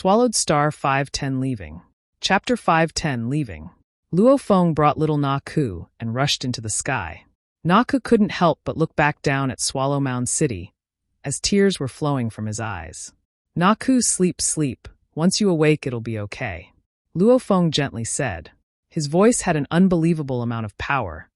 Swallowed Star 510 Leaving. Chapter 510 Leaving. Luo Feng brought little Na Ku and rushed into the sky. Na Ku couldn't help but look back down at Swallow Mound City, as tears were flowing from his eyes. Na Ku, sleep, sleep. Once you awake, it'll be okay, Luo Feng gently said. His voice had an unbelievable amount of power.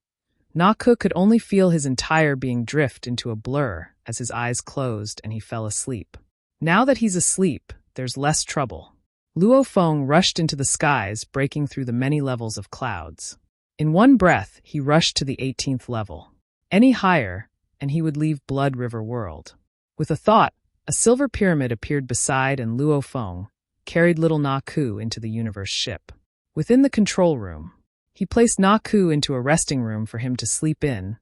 Na Ku could only feel his entire being drift into a blur as his eyes closed and he fell asleep. Now that he's asleep, there's less trouble. Luo Feng rushed into the skies, breaking through the many levels of clouds. In one breath, he rushed to the 18th level. Any higher, and he would leave Blood River World. With a thought, a silver pyramid appeared beside and Luo Feng carried little Na Ku into the universe ship. Within the control room, he placed Na Ku into a resting room for him to sleep in.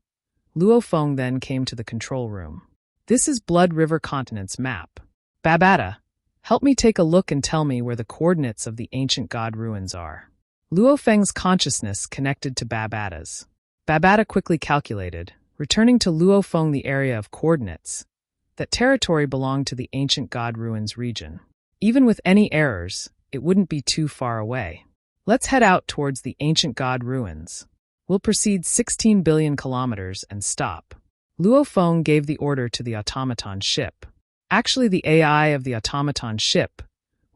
Luo Feng then came to the control room. This is Blood River Continent's map. Babata, help me take a look and tell me where the coordinates of the ancient god ruins are. Luo Feng's consciousness connected to Babata's. Babata quickly calculated, returning to Luo Feng the area of coordinates. That territory belonged to the ancient god ruins region. Even with any errors, it wouldn't be too far away. Let's head out towards the ancient god ruins. We'll proceed 16 billion kilometers and stop. Luo Feng gave the order to the automaton ship. Actually, the AI of the automaton ship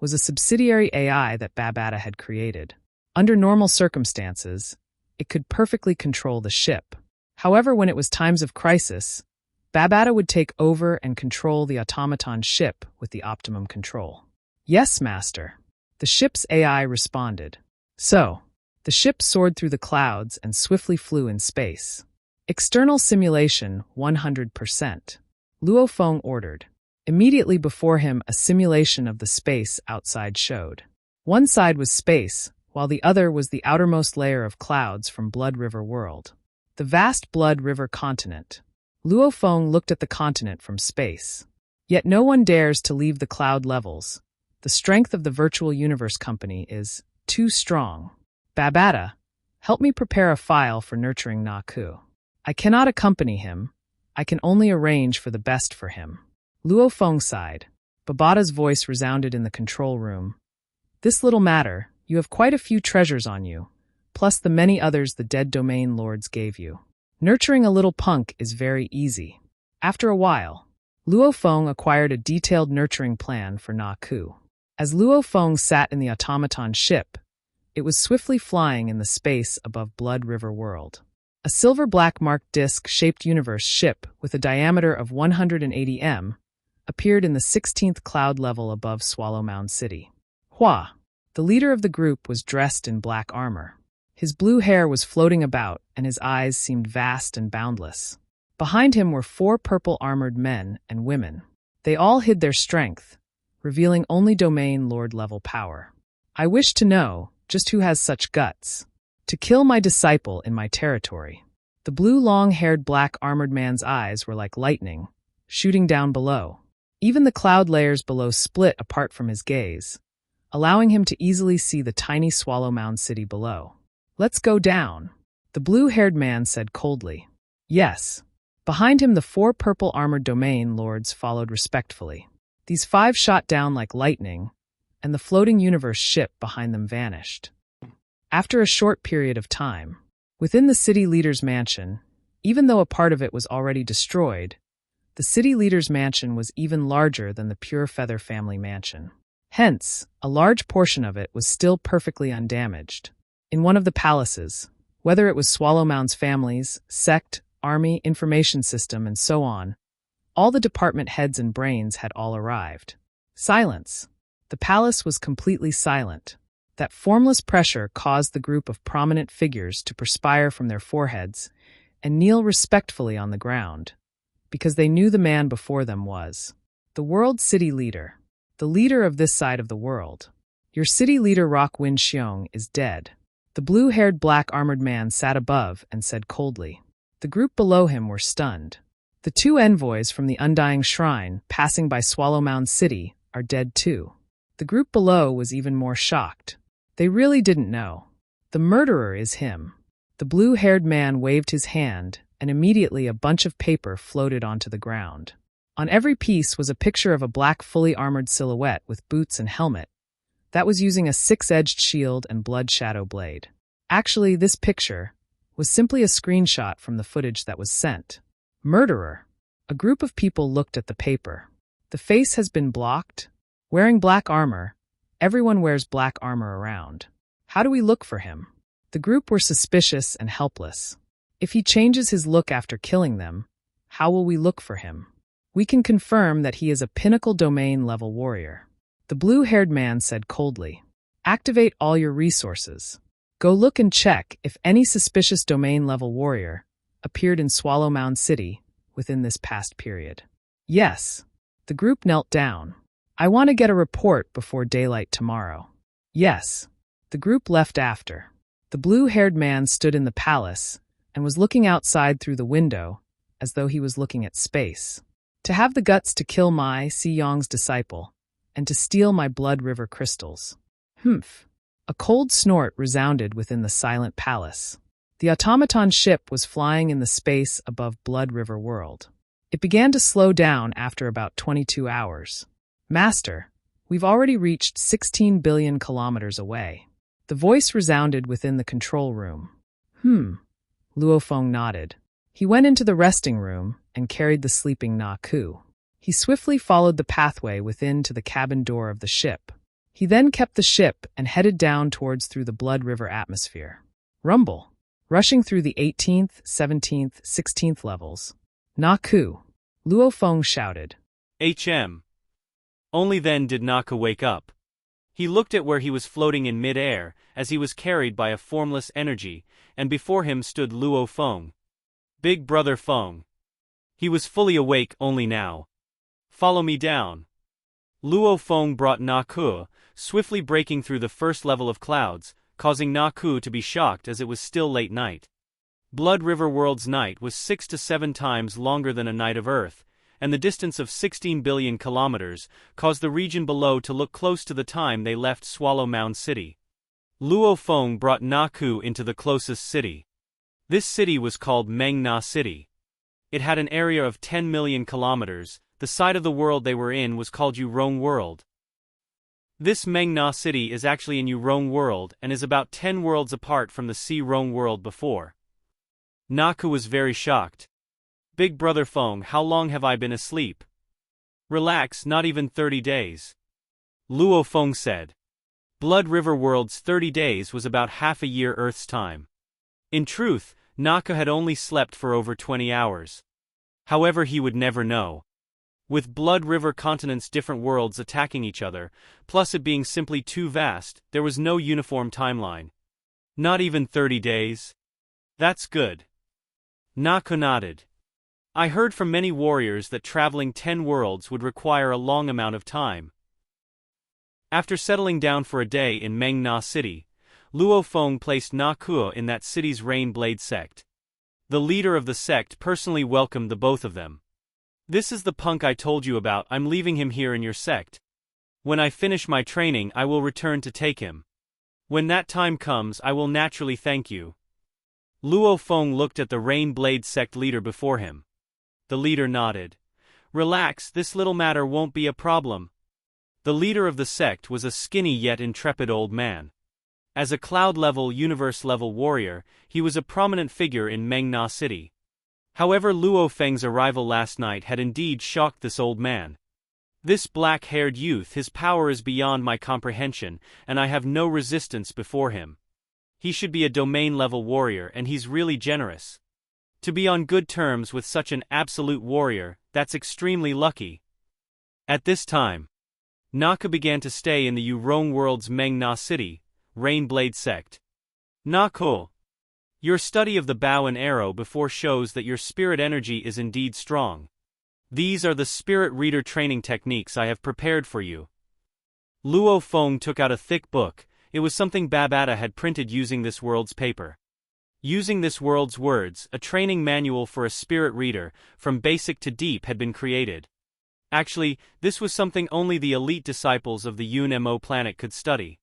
was a subsidiary AI that Babata had created. Under normal circumstances, it could perfectly control the ship. However, when it was times of crisis, Babata would take over and control the automaton ship with the optimum control. Yes, Master. The ship's AI responded. So, the ship soared through the clouds and swiftly flew in space. External simulation 100%. Luo Feng ordered. Immediately before him, a simulation of the space outside showed. One side was space, while the other was the outermost layer of clouds from Blood River World. The vast Blood River continent. Luo Feng looked at the continent from space. Yet no one dares to leave the cloud levels. The strength of the Virtual Universe Company is too strong. Babata, help me prepare a file for nurturing Na Ku. I cannot accompany him. I can only arrange for the best for him. Luo Feng sighed. Babata's voice resounded in the control room. This little matter, you have quite a few treasures on you, plus the many others the dead domain lords gave you. Nurturing a little punk is very easy. After a while, Luo Feng acquired a detailed nurturing plan for Na Ku. As Luo Feng sat in the automaton ship, it was swiftly flying in the space above Blood River World. A silver-black marked disc-shaped universe ship with a diameter of 180 m appeared in the 16th cloud level above Swallow Mound City. Hua, the leader of the group, was dressed in black armor. His blue hair was floating about, and his eyes seemed vast and boundless. Behind him were 4 purple armored men and women. They all hid their strength, revealing only domain lord-level power. I wish to know just who has such guts to kill my disciple in my territory. The blue long-haired black armored man's eyes were like lightning, shooting down below. Even the cloud layers below split apart from his gaze, allowing him to easily see the tiny Swallow Mound City below. Let's go down, the blue-haired man said coldly. Yes. Behind him, the 4 purple armored domain lords followed respectfully. These 5 shot down like lightning, and the floating universe ship behind them vanished. After a short period of time, within the city leader's mansion, even though a part of it was already destroyed, the city leader's mansion was even larger than the Pure Feather family mansion. Hence, a large portion of it was still perfectly undamaged. In one of the palaces, whether it was Swallow Mound's families, sect, army, information system, and so on, all the department heads and brains had all arrived. Silence. The palace was completely silent. That formless pressure caused the group of prominent figures to perspire from their foreheads and kneel respectfully on the ground, because they knew the man before them was the world city leader, the leader of this side of the world. Your city leader Rock Wind Xiong is dead. The blue-haired black armored man sat above and said coldly. The group below him were stunned. The 2 envoys from the Undying Shrine passing by Swallow Mound City are dead too. The group below was even more shocked. They really didn't know. The murderer is him. The blue-haired man waved his hand, and immediately a bunch of paper floated onto the ground. On every piece was a picture of a black fully armored silhouette with boots and helmet, That was using a six-edged shield and blood shadow blade. Actually, this picture was simply a screenshot from the footage that was sent. Murderer. A group of people looked at the paper. The face has been blocked. Wearing black armor. Everyone wears black armor around. How do we look for him? The group were suspicious and helpless. If he changes his look after killing them, how will we look for him? We can confirm that he is a pinnacle domain level warrior. The blue-haired man said coldly, "Activate all your resources. Go look and check if any suspicious domain level warrior appeared in Swallow Mound City within this past period." Yes. The group knelt down. "I want to get a report before daylight tomorrow." Yes. The group left after. The blue-haired man stood in the palace and was looking outside through the window as though he was looking at space. To have the guts to kill my Si-Yong's disciple and to steal my Blood River crystals. Humph. A cold snort resounded within the silent palace. The automaton ship was flying in the space above Blood River World. It began to slow down after about 22 hours. "Master, we've already reached 16 billion kilometers away." The voice resounded within the control room. Luo Feng nodded. He went into the resting room and carried the sleeping Na Ku. He swiftly followed the pathway within to the cabin door of the ship. He then kept the ship and headed down towards through the Blood River atmosphere. Rumble. Rushing through the 18th, 17th, 16th levels. "Na Ku." Luo Feng shouted. HM. Only then did Naka wake up. He looked at where he was floating in mid-air as he was carried by a formless energy, and before him stood Luo Feng. Big Brother Feng. He was fully awake only now. "Follow me down." Luo Feng brought Na Ku, swiftly breaking through the first level of clouds, causing Na Ku to be shocked as it was still late night. Blood River World's night was 6 to 7 times longer than a night of Earth, and the distance of 16 billion kilometers caused the region below to look close to the time they left Swallow Mound City. Luo Feng brought Na Ku into the closest city. This city was called Meng Na City. It had an area of 10 million kilometers. The side of the world they were in was called Yurong World. This Meng Na City is actually in Yurong World and is about 10 worlds apart from the Si-Rong World before. Na Ku was very shocked. "Big Brother Feng, how long have I been asleep?" "Relax, not even 30 days. Luo Feng said. Blood River World's 30 days was about half a year Earth's time. In truth, Naka had only slept for over 20 hours. However, he would never know. With Blood River continents' different worlds attacking each other, plus it being simply too vast, there was no uniform timeline. Not even 30 days? That's good. Naka nodded. I heard from many warriors that traveling 10 worlds would require a long amount of time. After settling down for a day in Meng Na City, Luo Feng placed Na Ku in that city's Rain Blade sect. The leader of the sect personally welcomed the both of them. "This is the punk I told you about. I'm leaving him here in your sect. When I finish my training, I will return to take him. When that time comes, I will naturally thank you." Luo Feng looked at the Rain Blade sect leader before him. The leader nodded. "Relax, this little matter won't be a problem." The leader of the sect was a skinny yet intrepid old man. As a cloud-level, universe-level warrior, he was a prominent figure in Meng Na City. However, Luo Feng's arrival last night had indeed shocked this old man. "This black-haired youth, his power is beyond my comprehension, and I have no resistance before him. He should be a domain-level warrior, and he's really generous. To be on good terms with such an absolute warrior, that's extremely lucky." At this time, Naka began to stay in the Yurong World's Meng Na City, Rain Blade sect. "Na Ku. Your study of the bow and arrow before shows that your spirit energy is indeed strong. These are the spirit reader training techniques I have prepared for you." Luo Feng took out a thick book. It was something Babata had printed using this world's paper. Using this world's words, a training manual for a spirit reader, from basic to deep, had been created. Actually, this was something only the elite disciples of the Yun Mo planet could study.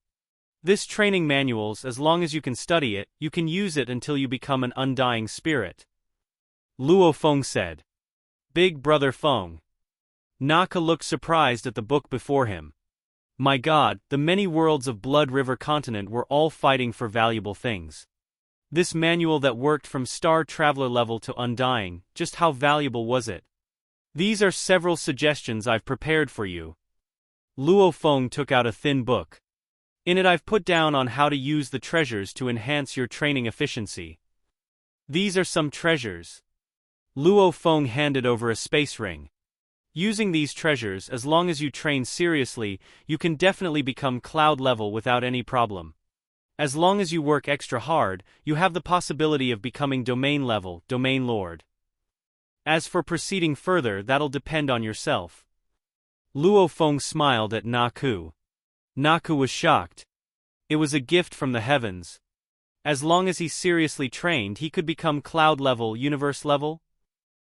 This training manuals, as long as you can study it, you can use it until you become an undying spirit. Luo Feng said. "Big Brother Feng." Naka looked surprised at the book before him. My god, the many worlds of Blood River continent were all fighting for valuable things. This manual that worked from Star Traveler level to Undying, just how valuable was it? These are several suggestions I've prepared for you. Luo Feng took out a thin book. In it I've put down on how to use the treasures to enhance your training efficiency. These are some treasures. Luo Feng handed over a space ring. Using these treasures, as long as you train seriously, you can definitely become cloud level without any problem. As long as you work extra hard, you have the possibility of becoming domain level, domain lord. As for proceeding further, that'll depend on yourself. Luo Feng smiled at Naku. Naku was shocked. It was a gift from the heavens. As long as he seriously trained, he could become cloud level, universe level?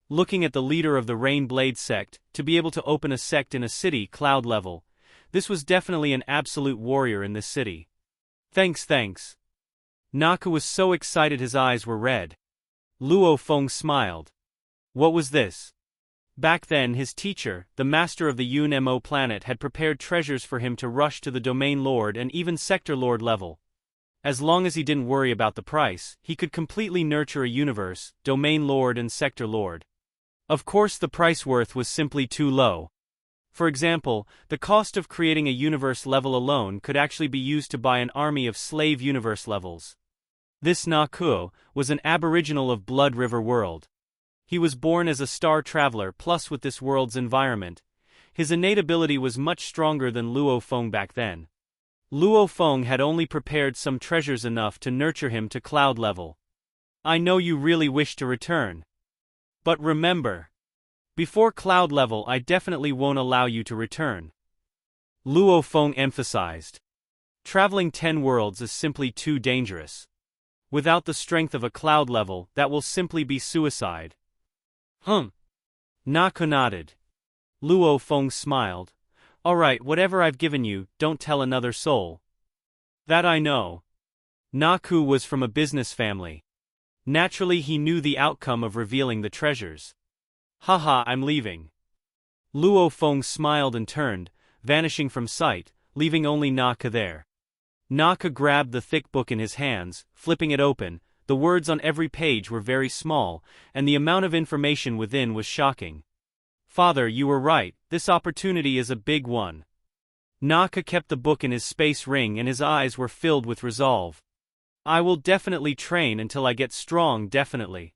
Looking at the leader of the Rain Blade sect, to be able to open a sect in a city cloud level, this was definitely an absolute warrior in this city. Thanks. Naku was so excited his eyes were red. Luo Feng smiled. What was this? Back then his teacher, the master of the Yun Mo planet, had prepared treasures for him to rush to the Domain Lord and even Sector Lord level. As long as he didn't worry about the price, he could completely nurture a universe, Domain Lord and Sector Lord. Of course the price worth was simply too low. For example, the cost of creating a universe level alone could actually be used to buy an army of slave universe levels. This Naku was an aboriginal of Blood River World. He was born as a star traveler plus with this world's environment. His innate ability was much stronger than Luo Feng back then. Luo Feng had only prepared some treasures enough to nurture him to cloud level. I know you really wish to return. But remember, before cloud level I definitely won't allow you to return. Luo Feng emphasized. Traveling 10 worlds is simply too dangerous. Without the strength of a cloud level, that will simply be suicide. Naku nodded. Luo Feng smiled. Alright, whatever I've given you, don't tell another soul. That I know. Naku was from a business family. Naturally he knew the outcome of revealing the treasures. Haha, I'm leaving. Luo Feng smiled and turned, vanishing from sight, leaving only Naku there. Naku grabbed the thick book in his hands, flipping it open. The words on every page were very small, and the amount of information within was shocking. Father, you were right, this opportunity is a big one. Naku kept the book in his space ring and his eyes were filled with resolve. I will definitely train until I get strong, definitely.